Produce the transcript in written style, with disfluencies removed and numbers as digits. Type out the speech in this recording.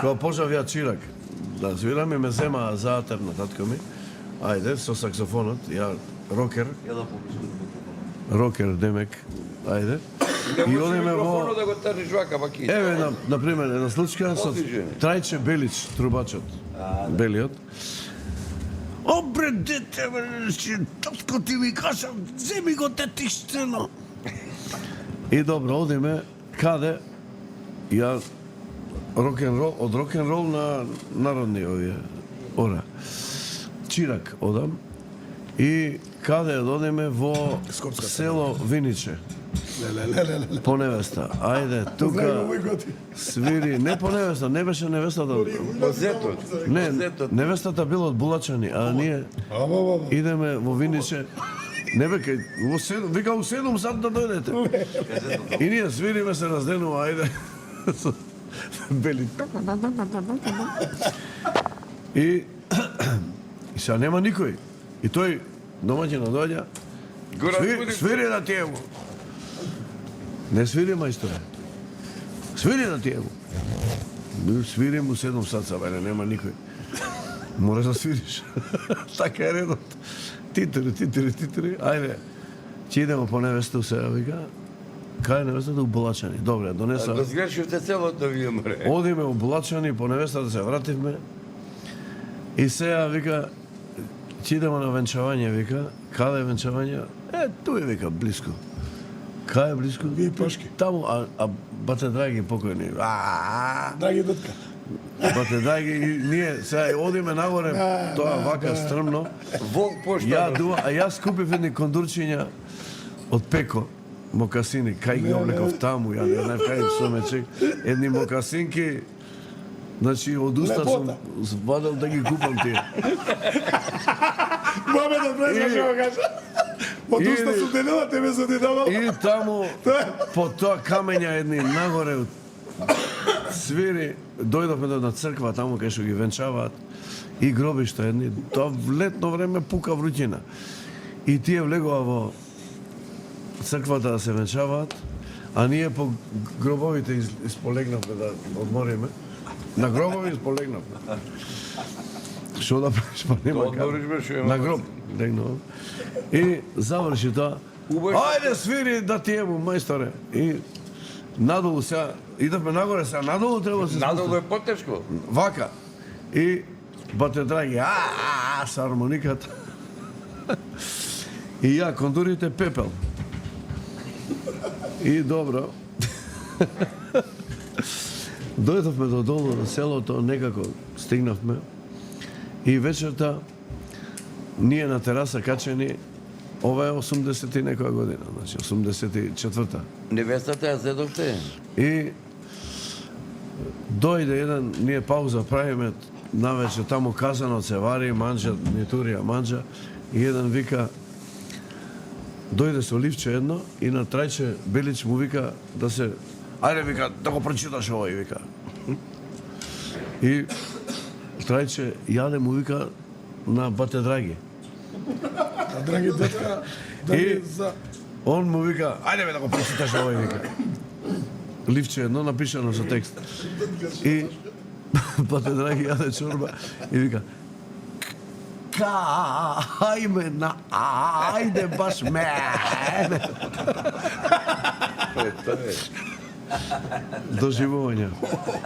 Кога почнав ја чирак да свирам и ме зема заатер на татко ми. Ајде, со саксофонот, ја рокер. Рокер, демек, ајде. И одиме во... да го тржиш вака, па ки. Еве, на пример, една случка со Трајче Белич, трубачот. Белиот. Обре, дете, татко ти ми кажа, земи го те сцена. И добро, одиме, каде? Ја рок-н-рол, од рок-н-рол на народни овие, ора. Чирак одам и каде одиме во село Виниче. По невеста. Ајде, тука свири, не по невеста, не беше невестата. Зетот. Не, невестата била од Булачани, а ние идеме во Виниче. Не бе, во 7, вика у 7 сат да дојдете. И ние свириме, се разденува, ајде. Бели. И сега нема никој. И тој домаќина доаѓа. Свири на тие му. Не свири, мајсторе. Свири на тие му. Свири му 7 сат, бе, нема никој. Мораш да свириш. Така е редот. Титри. Ајде. Че идемо по невесту сега, вика. Кај невестата у Булачани. Добре, донеса. Го сгрешивте целото вие, мре. Одиме у Булачани, по невестата се вративме. И сега, вика, че идемо на венчавање, вика. Каде е венчавање? Ту е, вика, близко. Кај е близко? И пешки. Таму, а бате Драги покојни. Драги детка. Бате Драги, ние сега одиме нагоре, тоа вака стрмно. Волк пошта. Јас купив едни кондурчиња од Пеко, мокасини, кај ги облеков таму, ја не знаев кај со мечек, едни мокасинки, значи од уста сум вадел да ги купам тие. Мамедот прескаше го кажа. Од уста сум делила, тебе се ти давал. И таму, по тоа камења едни нагоре, свири, дојдовме на црква, таму кај што ги венчаваат, и гробишта едни, тоа в летно време пука вруќина. И тие влегува во црквата да се венчаваат, а ние по гробовите исполегнавме да одмориме. На гробови исполегнавме. Што да правиш, па нема како. На гроб легнувам. И заврши тоа. Ајде свири да ти ему, мајсторе. И надолу сега, идавме нагоре, сега надолу треба да се спустим. Надолу е потешко. Вака. И бате Драги, со армониката. И ја кондурите пепел. И добро. Дојдовме до долу на селото, некако стигнавме. И вечерта ние на тераса качени, ова е 80 и некоја година, значи 84-та. Невестата ја зедовте? И дојде еден, ние пауза правиме, навече таму казанот се вари, манџа, нитурија манџа, и еден вика, дојде со ливче едно и на Трајче Белич му вика да се... Ајде, вика, да го прочиташ овој, вика. И Трајче јаде му вика на бате Драги. А Драги детка, И он му вика, ајде бе да го прочиташ овој, вика. Ливче едно напишано со текст. И бате Драги јаде чорба и вика, кај на ајде баш мене. Доживување.